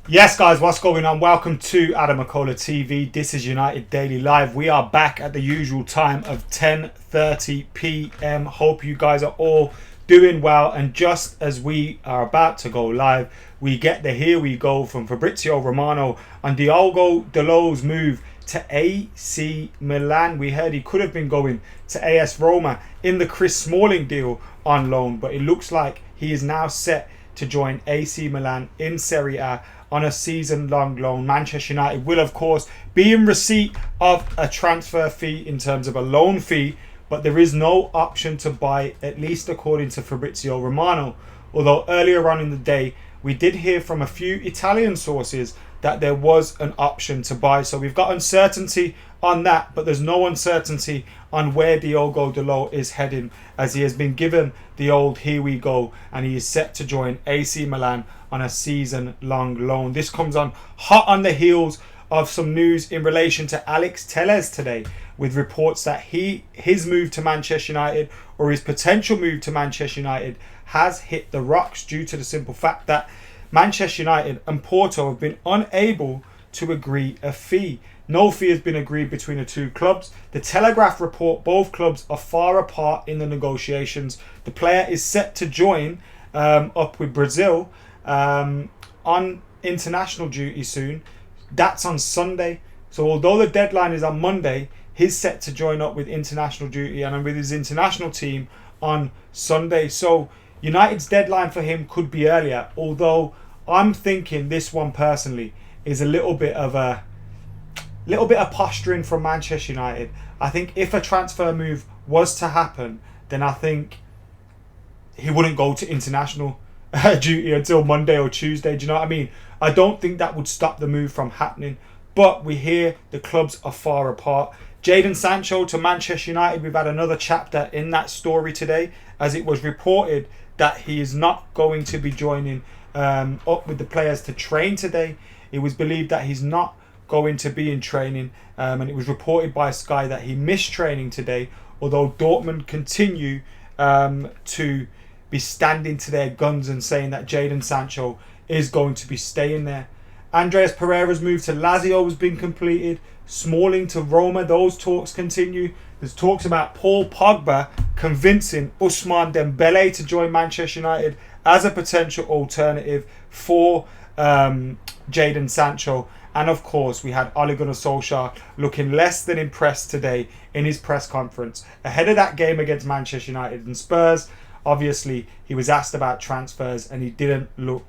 Yes, guys, what's going on? Welcome to AdamMcKola TV. This is United Daily Live. We are back at the usual time of 10:30 p.m. Hope you guys are all doing well. And just as we are about to go live, we get the here we go from Fabrizio Romano on Diogo Dalot's move to AC Milan. We heard he could have been going to AS Roma in the Chris Smalling deal on loan, but it looks like he is now set to join AC Milan in Serie A on a season-long loan. Manchester United will, of course, be in receipt of a transfer fee in terms of a loan fee, but there is no option to buy, at least according to Fabrizio Romano. Although earlier on in the day, we did hear from a few Italian sources that there was an option to buy. So we've got uncertainty on that, but there's no uncertainty on where Diogo Dalot is heading, as he has been given the old here we go, and he is set to join AC Milan on a season-long loan. This comes on hot on the heels of some news in relation to Alex Telles today, with reports that his move to Manchester United, or his potential move to Manchester United, has hit the rocks due to the simple fact that Manchester United and Porto have been unable to agree a fee. No fee has been agreed between the two clubs. The Telegraph report both clubs are far apart in the negotiations. The player is set to join up with Brazil on international duty soon. That's on Sunday. So although the deadline is on Monday, he's set to join up with international duty and with his international team on Sunday. So United's deadline for him could be earlier, although I'm thinking this one personally is a little bit of posturing from Manchester United. I think if a transfer move was to happen, then I think he wouldn't go to international duty until Monday or Tuesday. Do you know what I mean? I don't think that would stop the move from happening. But we hear the clubs are far apart. Jadon Sancho to Manchester United. We've had another chapter in that story today, as it was reported that he is not going to be joining up with the players to train today. It was believed that he's not going to be in training, and it was reported by Sky that he missed training today, although Dortmund continue to be standing to their guns and saying that Jadon Sancho is going to be staying there. Andreas Pereira's move to Lazio has been completed. Smalling to Roma, those talks continue. There's talks about Paul Pogba convincing Ousmane Dembele to join Manchester United as a potential alternative for Jadon Sancho. And of course, we had Ole Gunnar Solskjaer looking less than impressed today in his press conference ahead of that game against Manchester United and Spurs. Obviously, he was asked about transfers and he didn't look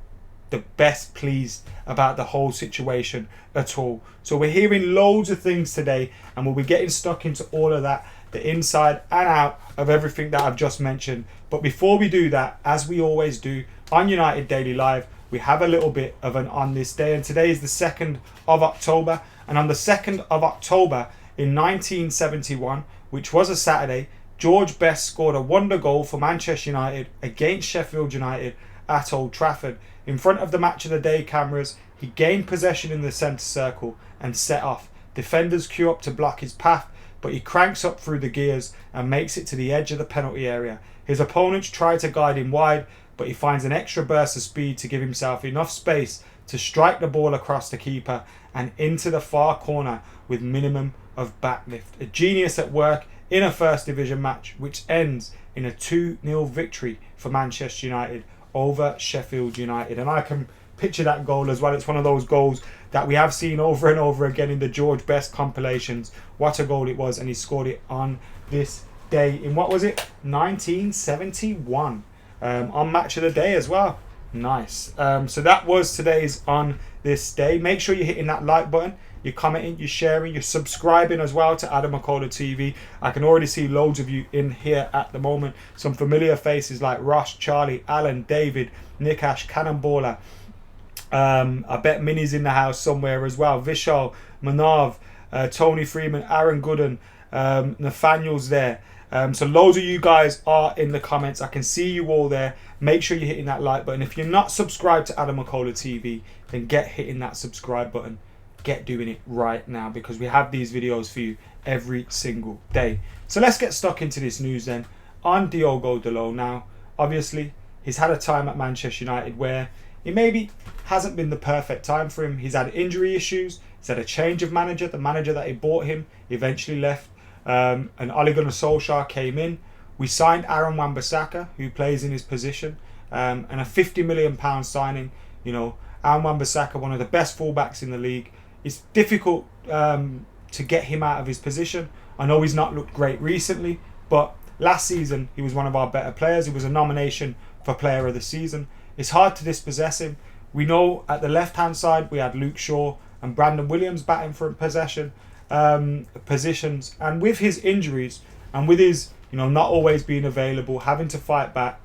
the best pleased about the whole situation at all. So we're hearing loads of things today, and we'll be getting stuck into all of that, the inside and out of everything that I've just mentioned. But before we do that, as we always do on United Daily Live, we have a little bit of an on this day, and today is the 2nd of October. And on the 2nd of October in 1971, which was a Saturday, George Best scored a wonder goal for Manchester United against Sheffield United at Old Trafford. In front of the match of the day cameras, he gained possession in the centre circle and set off. Defenders queue up to block his path, but he cranks up through the gears and makes it to the edge of the penalty area. His opponents try to guide him wide, but he finds an extra burst of speed to give himself enough space to strike the ball across the keeper and into the far corner with minimum of backlift. A genius at work in a First Division match, which ends in a 2-0 victory for Manchester United over Sheffield United. And I can picture that goal as well. It's one of those goals that we have seen over and over again in the George Best compilations. What a goal it was, and he scored it on this day in, what was it, 1971, on Match of the Day as well. Nice. So that was today's on this day. Make sure you're hitting that like button, you're commenting, you're sharing, you're subscribing as well to AdamMcKola TV. I can already see loads of you in here at the moment. Some familiar faces like Ross, Charlie, Alan, David, Nick Ash, Cannonballer. I bet Minnie's in the house somewhere as well. Vishal, Manav, Tony Freeman, Aaron Gooden, Nathaniel's there. So loads of you guys are in the comments. I can see you all there. Make sure you're hitting that like button. If you're not subscribed to AdamMcKola TV, then get hitting that subscribe button. Get doing it right now, because we have these videos for you every single day. So let's get stuck into this news then. On Diogo Dalot now, obviously, he's had a time at Manchester United where it maybe hasn't been the perfect time for him. He's had injury issues. He's had a change of manager. The manager that he bought him eventually left. And Ole Gunnar Solskjaer came in. We signed Aaron Wan-Bissaka, who plays in his position, and a £50 million signing. You know, Aaron Wan-Bissaka, one of the best fullbacks in the league. It's difficult to get him out of his position. I know he's not looked great recently, but last season he was one of our better players. He was a nomination for Player of the Season. It's hard to dispossess him. We know at the left-hand side we had Luke Shaw and Brandon Williams batting for positions. And with his injuries and with his, not always being available, having to fight back,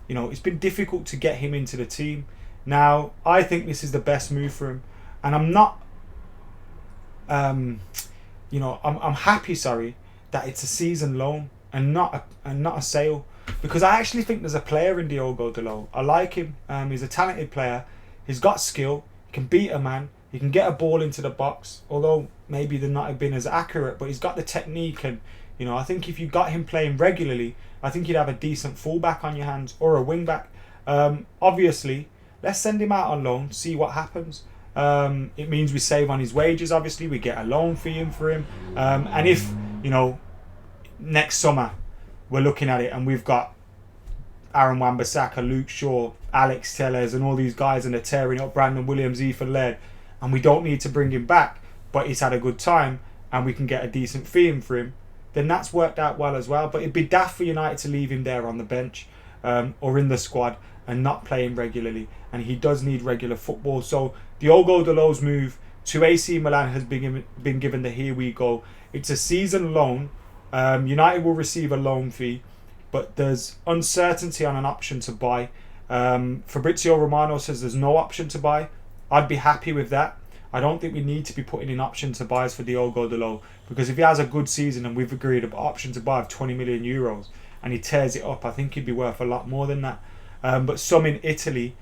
it's been difficult to get him into the team. Now, I think this is the best move for him. And I'm not, I'm happy, that it's a season loan and not a sale. Because I actually think there's a player in Diogo Dalot. I like him. He's a talented player. He's got skill. He can beat a man. He can get a ball into the box. Although maybe they're not have been as accurate, but he's got the technique. And I think if you got him playing regularly, I think you'd have a decent fullback on your hands or a wing back. Obviously, let's send him out on loan. See what happens. It means we save on his wages. Obviously, we get a loan fee in for him. And if next summer we're looking at it and we've got Aaron Wan-Bissaka, Luke Shaw, Alex Telles and all these guys and they're tearing up Brandon Williams, Ethan Laird, and we don't need to bring him back, but he's had a good time and we can get a decent fee in for him, then that's worked out well as well. But it'd be daft for United to leave him there on the bench or in the squad and not play him regularly, and he does need regular football. So Diogo Dalot's move to AC Milan has been given the here we go. It's a season loan. United will receive a loan fee, but there's uncertainty on an option to buy. Fabrizio Romano says there's no option to buy. I'd be happy with that. I don't think we need to be putting in option to buys for Diogo Dalot, because if he has a good season and we've agreed an option to buy of 20 million euros and he tears it up, I think he'd be worth a lot more than that. But some in Italy,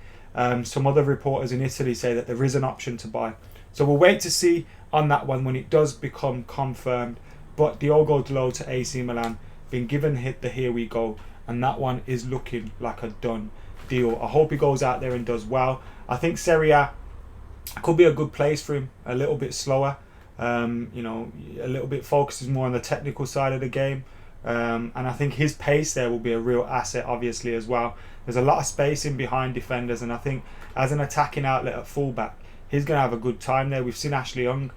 some other reporters in Italy say that there is an option to buy. So we'll wait to see on that one when it does become confirmed. But Diogo Dalot to AC Milan, been given the here we go, and that one is looking like a done deal. I hope he goes out there and does well. I think Serie A could be a good place for him, a little bit slower, a little bit focuses more on the technical side of the game, and I think his pace there will be a real asset obviously as well. There's a lot of space in behind defenders, and I think as an attacking outlet at fullback, he's going to have a good time there. We've seen Ashley Young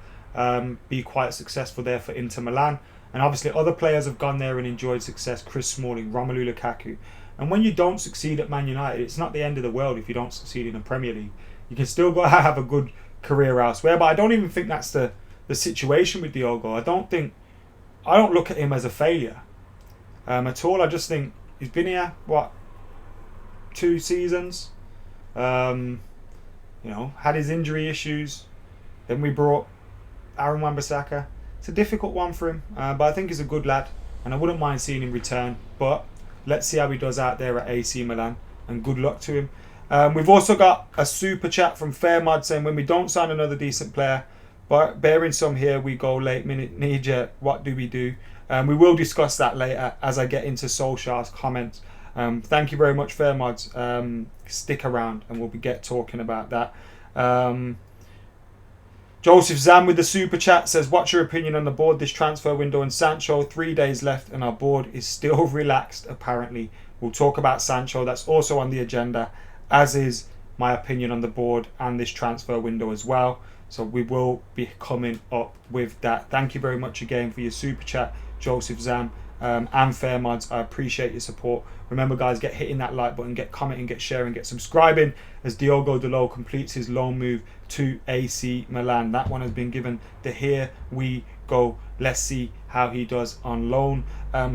be quite successful there for Inter Milan, and obviously other players have gone there and enjoyed success. Chris Smalling, Romelu Lukaku. And when you don't succeed at Man United, it's not the end of the world if you don't succeed in the Premier League. You can still go have a good career elsewhere, but I don't even think that's the situation with Diogo. I don't look at him as a failure at all. I just think he's been here 2 seasons, had his injury issues, then we brought Aaron Wan-Bissaka. It's a difficult one for him, but I think he's a good lad and I wouldn't mind seeing him return. But let's see how he does out there at AC Milan, and good luck to him. We've also got a super chat from Fairmod saying, when we don't sign another decent player, but bearing some here we go late minute knee-jerk, what do we do? We will discuss that later as I get into Solskjaer's comments. Thank you very much, Fairmods. Stick around and we'll get talking about that. Joseph Zam with the super chat says, what's your opinion on the board this transfer window and Sancho? 3 days left and our board is still relaxed apparently. We'll talk about Sancho. That's also on the agenda, as is my opinion on the board and this transfer window as well. So we will be coming up with that. Thank you very much again for your super chat, Joseph Zam and Fairmods. I appreciate your support. Remember guys, get hitting that like button, get commenting, get sharing, get subscribing as Diogo Dalot completes his loan move to AC Milan. That one has been given the here we go. Let's see how he does on loan.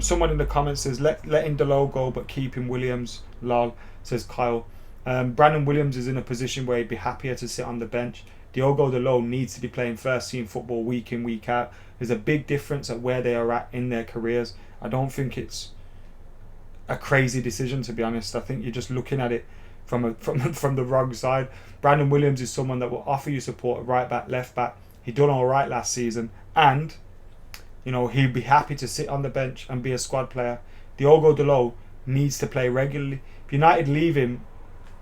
Someone in the comments says letting Dalot go but keeping Williams, lol, says Kyle. Brandon Williams is in a position where he'd be happier to sit on the bench. Diogo Dalot needs to be playing first team football week in, week out. There's a big difference at where they are at in their careers. I don't think it's a crazy decision, to be honest. I think you're just looking at it from the wrong side. Brandon Williams is someone that will offer you support at right back, left back. He done all right last season, and he'd be happy to sit on the bench and be a squad player. Diogo Dalot needs to play regularly. If United leave him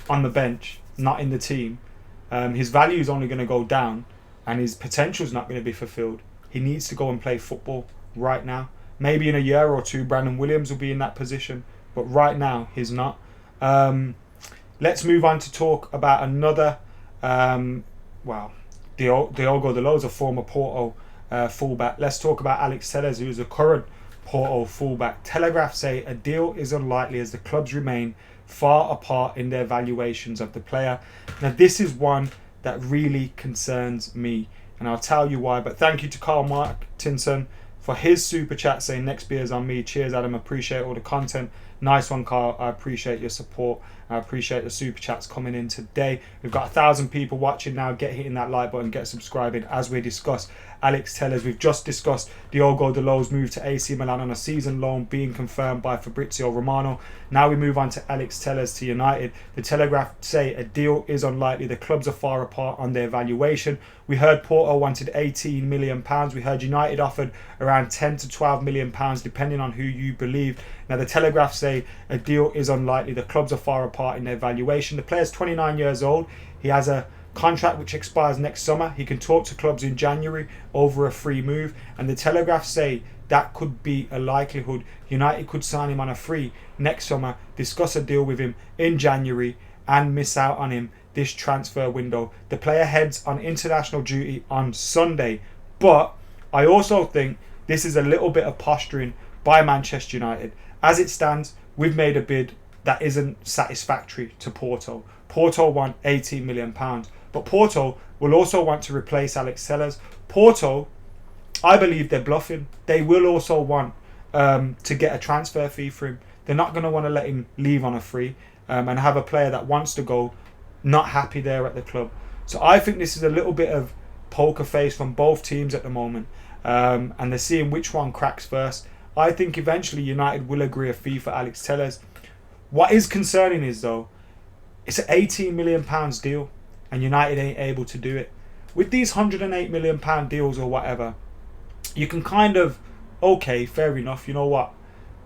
on the bench, not in the team, his value is only going to go down and his potential is not going to be fulfilled. He needs to go and play football right now. Maybe in a year or two, Brandon Williams will be in that position, but right now he's not. Let's move on to talk about another. Diogo Dalot is a former Porto fullback. Let's talk about Alex Telles, who is a current Porto fullback. Telegraph say a deal is unlikely as the clubs remain far apart in their valuations of the player. Now, this is one that really concerns me, and I'll tell you why. But thank you to Carl Martinson for his super chat saying next beer's on me. Cheers, Adam. Appreciate all the content. Nice one, Carl. I appreciate your support. I appreciate the super chats coming in today. We've got 1,000 people watching now. Get hitting that like button, get subscribing as we discuss Alex Telles. We've just discussed Diogo Dalot's move to AC Milan on a season loan being confirmed by Fabrizio Romano. Now we move on to Alex Telles to United. The Telegraph say a deal is unlikely. The clubs are far apart on their valuation. We heard Porto wanted £18 million. We heard United offered around £10 to £12 million, depending on who you believe. Now the Telegraph say a deal is unlikely. The clubs are far apart in their valuation. The player's 29 years old. He has a contract which expires next summer. He can talk to clubs in January over a free move, and the Telegraph say that could be a likelihood. United could sign him on a free next summer, discuss a deal with him in January, and miss out on him this transfer window. The player heads on international duty on Sunday, but I also think this is a little bit of posturing by Manchester United. As it stands, we've made a bid that isn't satisfactory to Porto. Porto want £18 million, but Porto will also want to replace Alex Telles. Porto, I believe they're bluffing. They will also want to get a transfer fee for him. They're not going to want to let him leave on a free and have a player that wants to go not happy there at the club. So I think this is a little bit of poker face from both teams at the moment, and they're seeing which one cracks first. I think eventually United will agree a fee for Alex Telles. What is concerning is, though, it's an £18 million deal and United ain't able to do it. With these £108 million deals or whatever, you can kind of, okay, fair enough, you know what?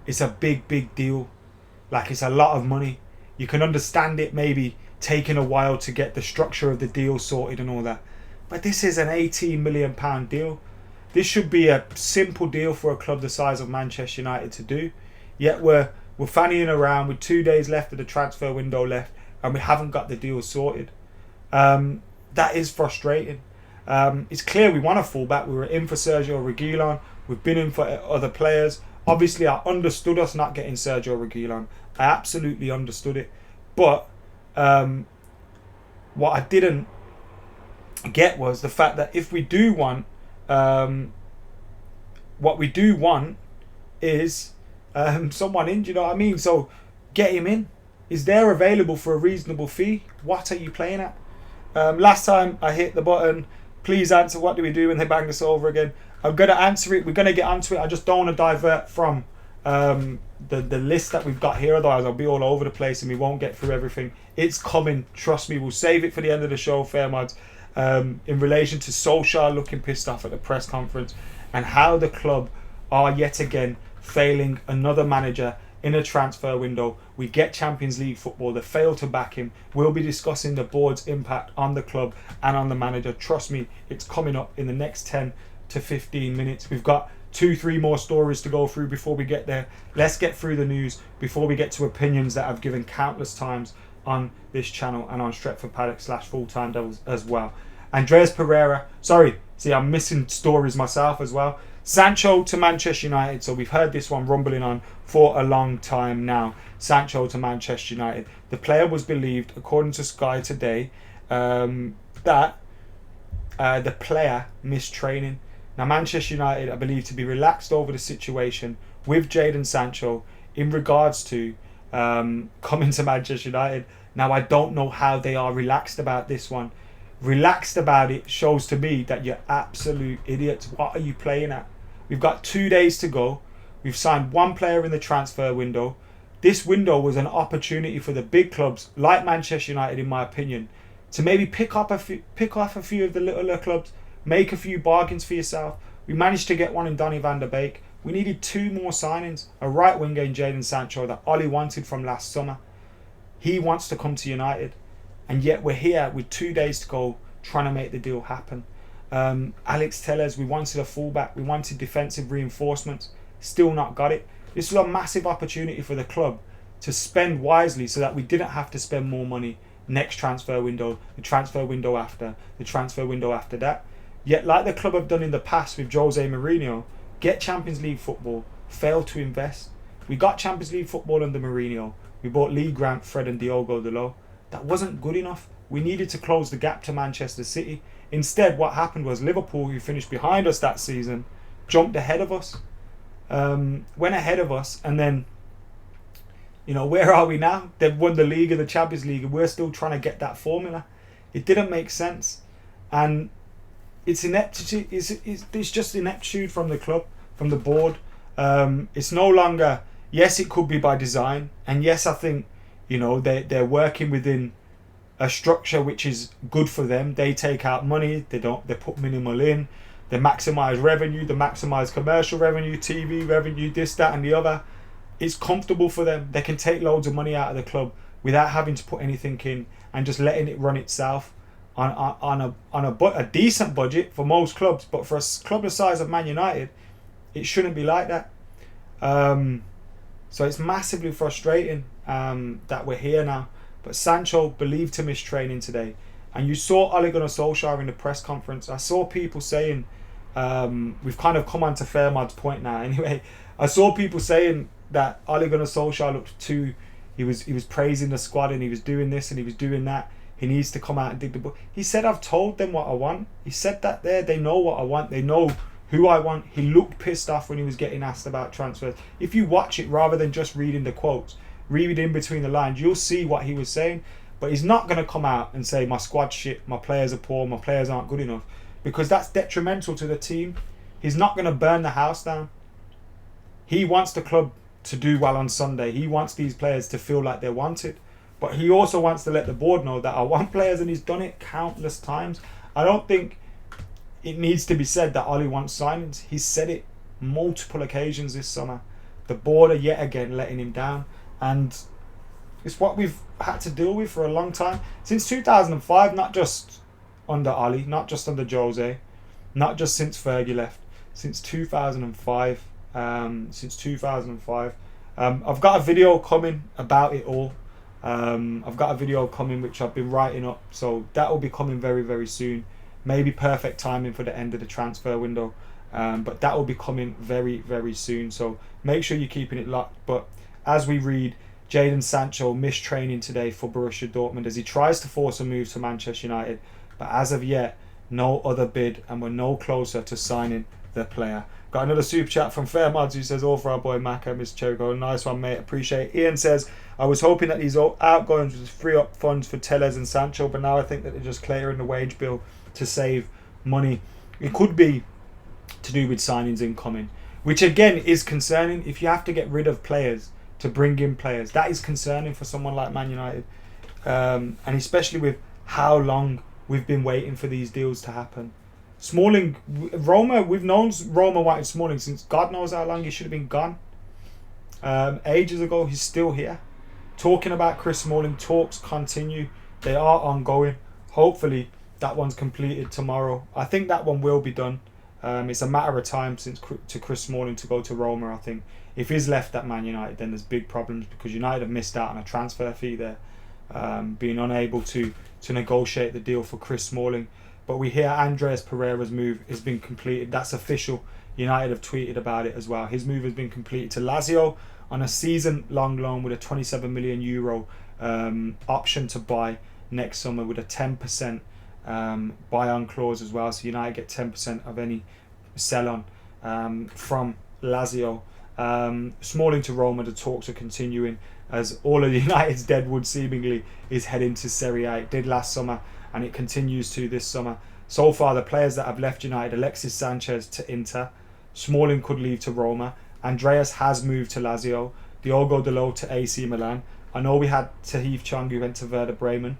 It's a big deal. Like, it's a lot of money. You can understand it maybe taking a while to get the structure of the deal sorted and all that. But this is an £18 million deal. This should be a simple deal for a club the size of Manchester United to do. Yet we're fannying around with 2 days left of the transfer window left and we haven't got the deal sorted. That is frustrating. It's clear we want a fullback. We were in for Sergio Reguilon. We've been in for other players. Obviously, I understood us not getting Sergio Reguilon. I absolutely understood it. But what I didn't get was the fact that if we do want, what we do want is someone in, do you know what I mean? So get him in. Is there available for a reasonable fee? What are you playing at? Last time I hit the button, please answer what do we do when they bang us over again. I'm going to answer it. We're going to get onto it. I just don't want to divert from the list that we've got here. Otherwise, I'll be all over the place and we won't get through everything. It's coming. Trust me. We'll save it for the end of the show, fair mods. In relation to Solskjaer looking pissed off at the press conference and how the club are yet again failing another manager in a transfer window. We get Champions League football. They fail to back him. We'll be discussing the board's impact on the club and on the manager. Trust me, it's coming up in the next 10 to 15 minutes. We've got 2-3 more stories to go through before we get there. Let's get through the news before we get to opinions that I've given countless times on this channel and on Stretford Paddock / Full-Time Devils as well. Andreas Pereira. Sorry, see, I'm missing stories myself as well. Sancho to Manchester United. So we've heard this one rumbling on for a long time now. Sancho to Manchester United. The player was believed, according to Sky today, that the player missed training. Now Manchester United are believed to be relaxed over the situation with Jadon Sancho in regards to coming to Manchester United. Now I don't know how they are relaxed about this one. Relaxed about it shows to me that you're absolute idiots. What are you playing at? We've got 2 days to go. We've signed one player in the transfer window. This window was an opportunity for the big clubs like Manchester United, in my opinion, to maybe pick off a few of the littler clubs, make a few bargains for yourself. We managed to get one in Donny van der Beek. We needed 2 more signings. A right winger in Jadon Sancho that Ollie wanted from last summer. He wants to come to United. and yet we're here with 2 days to go trying to make the deal happen. Alex Telles, we wanted a fullback, we wanted defensive reinforcements, still not got it. This was a massive opportunity for the club to spend wisely so that we didn't have to spend more money next transfer window, the transfer window after, the transfer window after that. Yet, like the club have done in the past with Jose Mourinho, get Champions League football, fail to invest. We got Champions League football under Mourinho. We bought Lee Grant, Fred and Diogo Dalot. That wasn't good enough. We needed to close the gap to Manchester City. Instead, what happened was Liverpool, who finished behind us that season, jumped ahead of us. Went ahead of us, and then, where are we now? They've won the league and the Champions League, and we're still trying to get that formula. It didn't make sense, and it's ineptitude. It's just ineptitude from the club, from the board. It's no longer. Yes, it could be by design, and yes, I think they're working within a structure which is good for them. They take out money. They put minimal in. They maximise revenue. They maximise commercial revenue, TV revenue, this, that, and the other. It's comfortable for them. They can take loads of money out of the club without having to put anything in and just letting it run itself on a decent budget for most clubs. But for a club the size of Man United, it shouldn't be like that. So it's massively frustrating that we're here now. But Sancho believed to miss training today. And you saw Ole Gunnar Solskjaer in the press conference. I saw people saying, we've kind of come on to Fairmad's point now anyway. I saw people saying that Ole Gunnar Solskjaer looked too, he was praising the squad and he was doing this and he was doing that. He needs to come out and dig the book. He said, I've told them what I want. He said that there. They know what I want. They know who I want. He looked pissed off when he was getting asked about transfers. If you watch it rather than just reading the quotes, read in between the lines, you'll see what he was saying. But he's not going to come out and say my squad's shit, my players are poor, my players aren't good enough, because that's detrimental to the team. He's not going to burn the house down. He wants the club to do well on Sunday. He wants these players to feel like they're wanted. But he also wants to let the board know that I want players, and he's done it countless times. I don't think it needs to be said that Ollie wants signings. He's said it multiple occasions this summer. The board are yet again letting him down, and it's what we've had to deal with for a long time. Since 2005, not just under Ollie, not just under Jose, not just since Fergie left, since 2005. I've got a video coming about it all. I've got a video coming which I've been writing up, so that will be coming very, very soon. Maybe perfect timing for the end of the transfer window, but that will be coming very, very soon. So make sure you're keeping it locked. But as we read, Jadon Sancho missed training today for Borussia Dortmund as he tries to force a move to Manchester United, but as of yet, no other bid, and we're no closer to signing the player. Got another super chat from Fairmods who says, all for our boy Maka, Mr. Cherico. Nice one, mate. Appreciate it. Ian says, I was hoping that these outgoings would free up funds for Telles and Sancho, but now I think that they're just clearing the wage bill to save money. It could be to do with signings incoming, which again is concerning. If you have to get rid of players to bring in players, that is concerning for someone like Man United, and especially with how long we've been waiting for these deals to happen. Smalling, Roma, we've known Roma wanted Smalling since God knows how long. He should have been gone ages ago. He's still here. Talking about Chris Smalling, talks continue. They are ongoing. Hopefully that one's completed tomorrow. I think that one will be done. It's a matter of time to Chris Smalling to go to Roma. I think if he's left at Man United, then there's big problems, because United have missed out on a transfer fee there, being unable to negotiate the deal for Chris Smalling. But we hear Andreas Pereira's move has been completed. That's official. United have tweeted about it as well. His move has been completed to Lazio on a season-long loan with a €27 million option to buy next summer with a 10% buy-on clause as well. So United get 10% of any sell-on from Lazio. Smalling to Roma, the talks are continuing as all of United's deadwood seemingly is heading to Serie A. It did last summer, and it continues to this summer. So far, the players that have left United: Alexis Sanchez to Inter, Smalling could leave to Roma, Andreas has moved to Lazio, Diogo Dalot to AC Milan. I know we had Tahith Chong who went to Werder Bremen,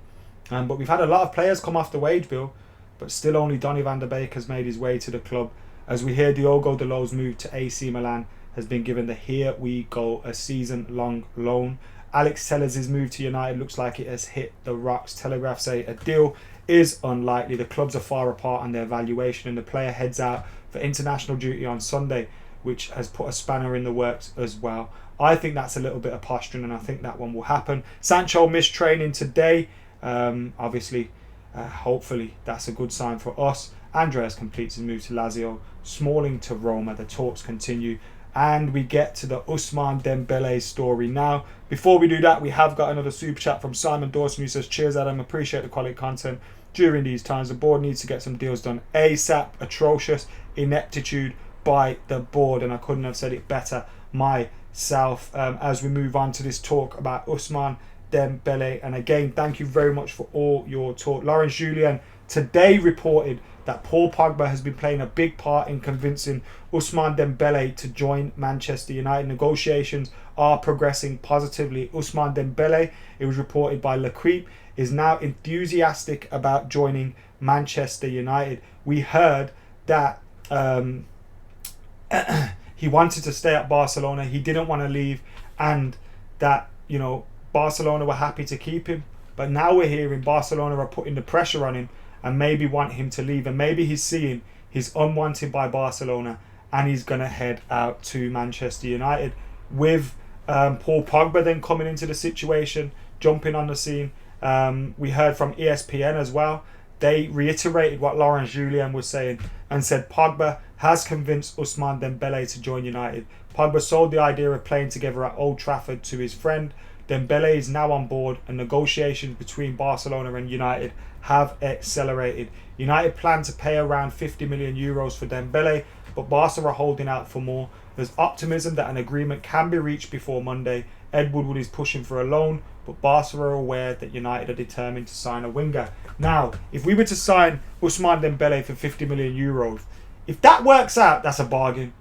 but we've had a lot of players come off the wage bill, but still only Donny van der Beek has made his way to the club. As we hear, Diogo Dalot's move to AC Milan has been given the here we go, a season-long loan, Alex Tellers' move to United looks like it has hit the rocks. Telegraph say a deal is unlikely. The clubs are far apart on their valuation, and the player heads out for international duty on Sunday, which has put a spanner in the works as well. I think that's a little bit of posturing, and I think that one will happen. Sancho missed training today. Obviously, hopefully that's a good sign for us. Andreas completes his move to Lazio. Smalling to Roma. The talks continue. And we get to the Ousmane Dembele story now. Before we do that, we have got another super chat from Simon Dawson who says, cheers Adam, appreciate the quality content during these times. The board needs to get some deals done ASAP. Atrocious ineptitude by the board, and I couldn't have said it better myself. As we move on to this talk about Ousmane Dembele, and again, thank you very much for all your talk. Lawrence Julien today reported that Paul Pogba has been playing a big part in convincing Ousmane Dembele to join Manchester United. Negotiations are progressing positively. Ousmane Dembele, it was reported by L'Equipe, is now enthusiastic about joining Manchester United. We heard that he wanted to stay at Barcelona, he didn't want to leave, and that, you know, Barcelona were happy to keep him. But now we're hearing Barcelona are putting the pressure on him and maybe want him to leave, and maybe he's seeing he's unwanted by Barcelona and he's going to head out to Manchester United. With Paul Pogba then coming into the situation, jumping on the scene, we heard from ESPN as well. They reiterated what Laurent Julien was saying and said Pogba has convinced Ousmane Dembele to join United. Pogba sold the idea of playing together at Old Trafford to his friend. Dembele is now on board, and negotiations between Barcelona and United have accelerated. United plan to pay around 50 million euros for Dembele, but Barca are holding out for more. There's optimism that an agreement can be reached before Monday. Ed Woodward is pushing for a loan, but Barca are aware that United are determined to sign a winger. Now, if we were to sign Ousmane Dembele for 50 million euros, if that works out, that's a bargain.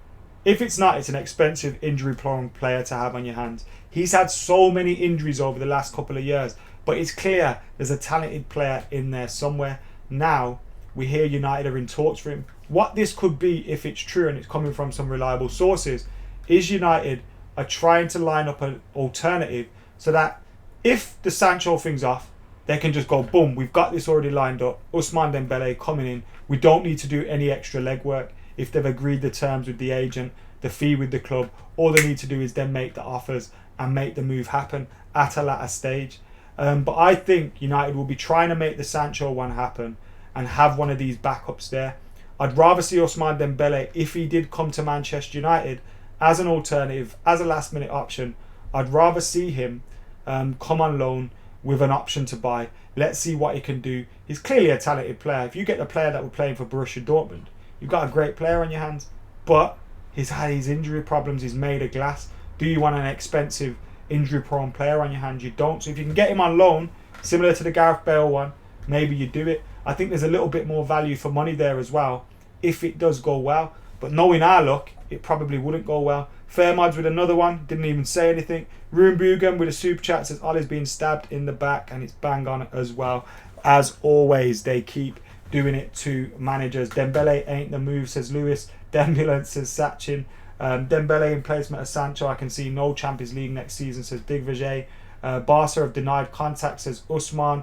If it's not, it's an expensive, injury-prone player to have on your hands. He's had so many injuries over the last couple of years, but it's clear there's a talented player in there somewhere. Now, we hear United are in talks for him. What this could be, if it's true and it's coming from some reliable sources, is United are trying to line up an alternative so that if the Sancho thing's off, they can just go, boom, we've got this already lined up. Ousmane Dembele coming in. We don't need to do any extra legwork. If they've agreed the terms with the agent, the fee with the club, all they need to do is then make the offers and make the move happen at a latter stage. But I think United will be trying to make the Sancho one happen and have one of these backups there. I'd rather see Ousmane Dembele, if he did come to Manchester United, as an alternative, as a last minute option. I'd rather see him come on loan with an option to buy. Let's see what he can do. He's clearly a talented player. If you get the player that we're playing for Borussia Dortmund, you've got a great player on your hands. But he's had his injury problems. He's made of glass. Do you want an expensive, injury-prone player on your hands? You don't. So if you can get him on loan, similar to the Gareth Bale one, maybe you do it. I think there's a little bit more value for money there as well, if it does go well. But knowing our luck, it probably wouldn't go well. Fairmods with another one, didn't even say anything. Room Bugan with a super chat says Ollie's being stabbed in the back, and it's bang on as well. As always, they keep doing it to managers. Dembele ain't the move, says Lewis. Dembele says Sachin. Dembele in placement of Sancho. I can see no Champions League next season, says Big Vijay. Barca have denied contact, says Usman.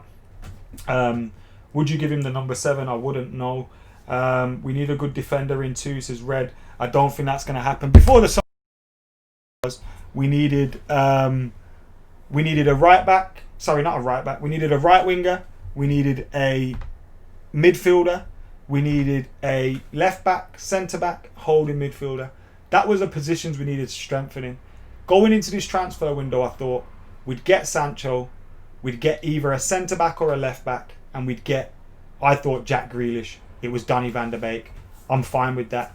Would you give him the number 7? I wouldn't know. We need a good defender in 2, says Red. I don't think that's going to happen. Before the we needed a right back. Sorry, not a right back. We needed a right winger. We needed a midfielder. We needed a left back, centre back, holding midfielder. That was the positions we needed strengthening. Going into this transfer window, I thought we'd get Sancho, we'd get either a centre back or a left back, and we'd get, I thought, Jack Grealish. It was Donny van der Beek. I'm fine with that.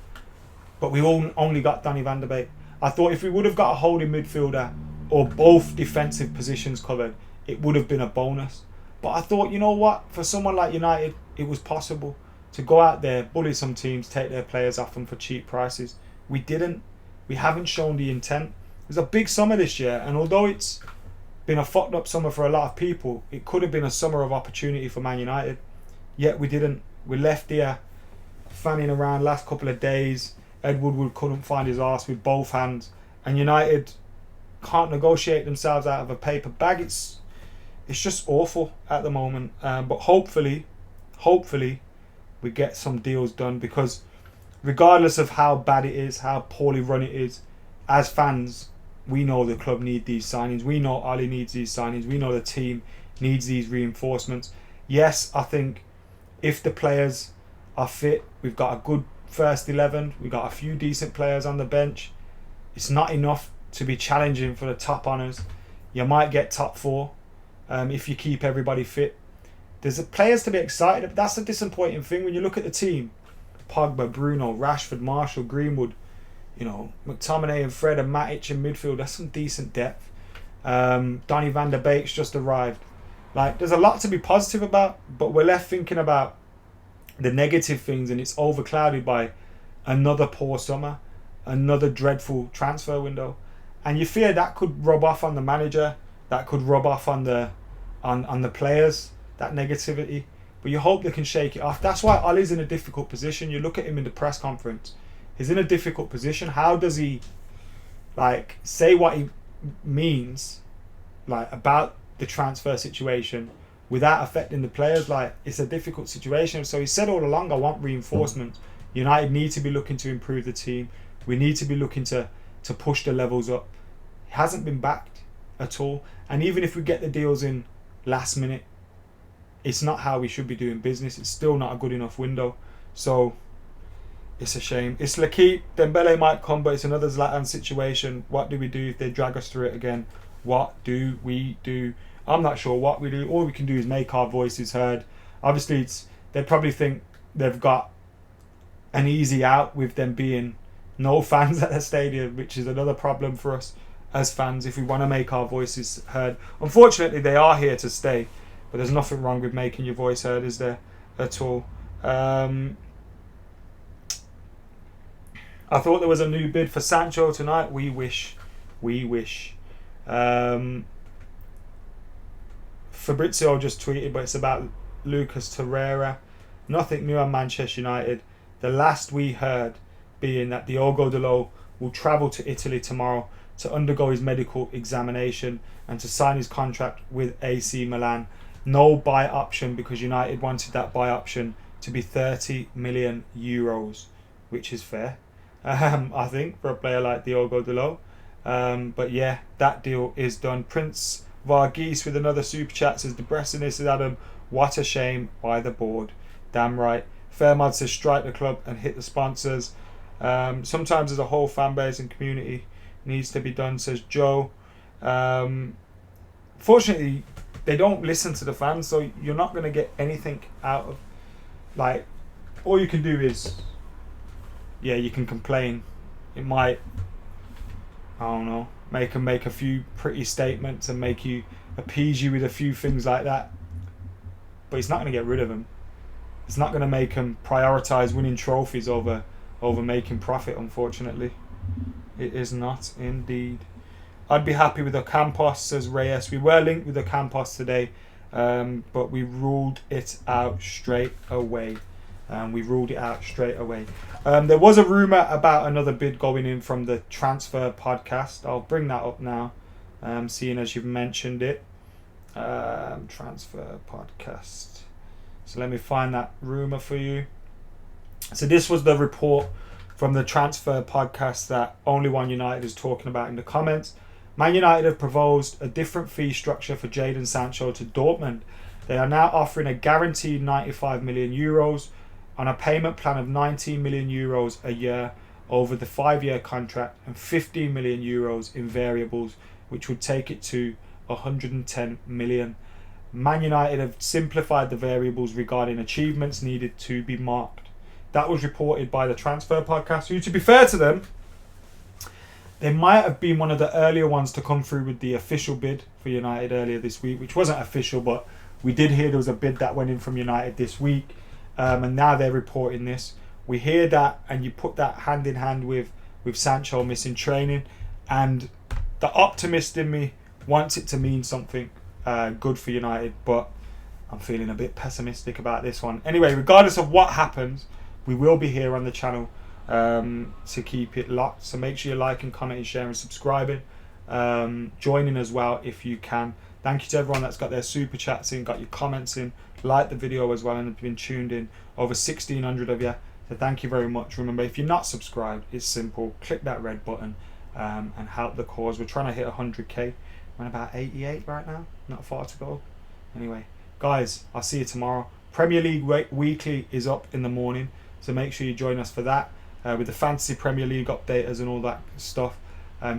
But we only got Donny van der Beek. I thought if we would have got a holding midfielder or both defensive positions covered, it would have been a bonus. But I thought, you know what? For someone like United, it was possible to go out there, bully some teams, take their players off them for cheap prices. We didn't. We haven't shown the intent. It was a big summer this year, and although it's been a fucked up summer for a lot of people, it could have been a summer of opportunity for Man United. Yet we didn't. We left here fanning around last couple of days. Ed Woodward couldn't find his arse with both hands, and United can't negotiate themselves out of a paper bag. It's just awful at the moment. But hopefully, we get some deals done, because regardless of how bad it is, how poorly run it is, as fans, we know the club need these signings. We know Ali needs these signings. We know the team needs these reinforcements. Yes, I think if the players are fit, we've got a good first 11. We've got a few decent players on the bench. It's not enough to be challenging for the top honours. You might get top 4 if you keep everybody fit. There's players to be excited about. That's the disappointing thing when you look at the team. Pogba, Bruno, Rashford, Marshall, Greenwood, McTominay and Fred and Matic in midfield. That's some decent depth. Donny van der Beek's just arrived. Like, there's a lot to be positive about, but we're left thinking about the negative things, and it's overclouded by another poor summer, another dreadful transfer window, and you fear that could rub off on the manager, that could rub off on the players, that negativity. But you hope they can shake it off. That's why Ollie's in a difficult position. You look at him in the press conference. He's in a difficult position. How does he say what he means about the transfer situation without affecting the players? It's a difficult situation. So he said all along, I want reinforcements. United need to be looking to improve the team. We need to be looking to push the levels up. He hasn't been backed at all. And even if we get the deals in last minute, it's not how we should be doing business. It's still not a good enough window. So it's a shame. It's L'Équipe. Dembele might come, but it's another Zlatan situation. What do we do if they drag us through it again? What do we do? I'm not sure what we do. All we can do is make our voices heard. Obviously, they probably think they've got an easy out with them being no fans at the stadium, which is another problem for us as fans if we want to make our voices heard. Unfortunately, they are here to stay, but there's nothing wrong with making your voice heard, is there, at all? I thought there was a new bid for Sancho tonight. We wish. Fabrizio just tweeted, but it's about Lucas Torreira. Nothing new on Manchester United. The last we heard being that Diogo Dalot will travel to Italy tomorrow to undergo his medical examination and to sign his contract with AC Milan. No buy option, because United wanted that buy option to be 30 million euros, which is fair, I think, for a player like Diogo Dalot. But yeah, that deal is done. Prince Varghese with another super chat says, depressing this is Adam. What a shame by the board. Damn right. Fairmont says, strike the club and hit the sponsors. Sometimes as a whole fan base and community needs to be done, says Joe. Fortunately, they don't listen to the fans, so you're not going to get anything out of, all you can do is, you can complain. It might, I don't know, make them make a few pretty statements and appease you with a few things like that, but it's not going to get rid of them. It's not going to make them prioritise winning trophies over making profit, unfortunately. It is not indeed. I'd be happy with Ocampos, says Reyes. We were linked with Ocampos today, but we ruled it out straight away. There was a rumour about another bid going in from the Transfer Podcast. I'll bring that up now, seeing as you've mentioned it. Transfer Podcast. So let me find that rumour for you. So this was the report from the Transfer Podcast that Only One United is talking about in the comments. Man United have proposed a different fee structure for Jadon Sancho to Dortmund. They are now offering a guaranteed 95 million euros on a payment plan of 19 million euros a year over the 5-year contract and 15 million euros in variables, which would take it to 110 million. Man United have simplified the variables regarding achievements needed to be marked. That was reported by the Transfer Podcast, who, to be fair to them, they might have been one of the earlier ones to come through with the official bid for United earlier this week, which wasn't official, but we did hear there was a bid that went in from United this week, and now they're reporting this. We hear that, and you put that hand in hand with Sancho missing training, and the optimist in me wants it to mean something good for United, but I'm feeling a bit pessimistic about this one. Anyway, regardless of what happens, we will be here on the channel to keep it locked. So make sure you like and comment and share and subscribing. join in as well if you can. Thank you to everyone that's got their super chats in, got your comments in, liked the video as well, and have been tuned in. Over 1,600 of you. So thank you very much. Remember, if you're not subscribed, it's simple. Click that red button and help the cause. We're trying to hit 100k. We're at about 88 right now. Not far to go. Anyway, guys, I'll see you tomorrow. Premier League Weekly is up in the morning, so make sure you join us for that with the Fantasy Premier League updaters and all that stuff.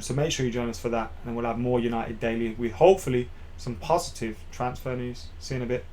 So make sure you join us for that, and we'll have more United Daily with hopefully some positive transfer news. See you in a bit.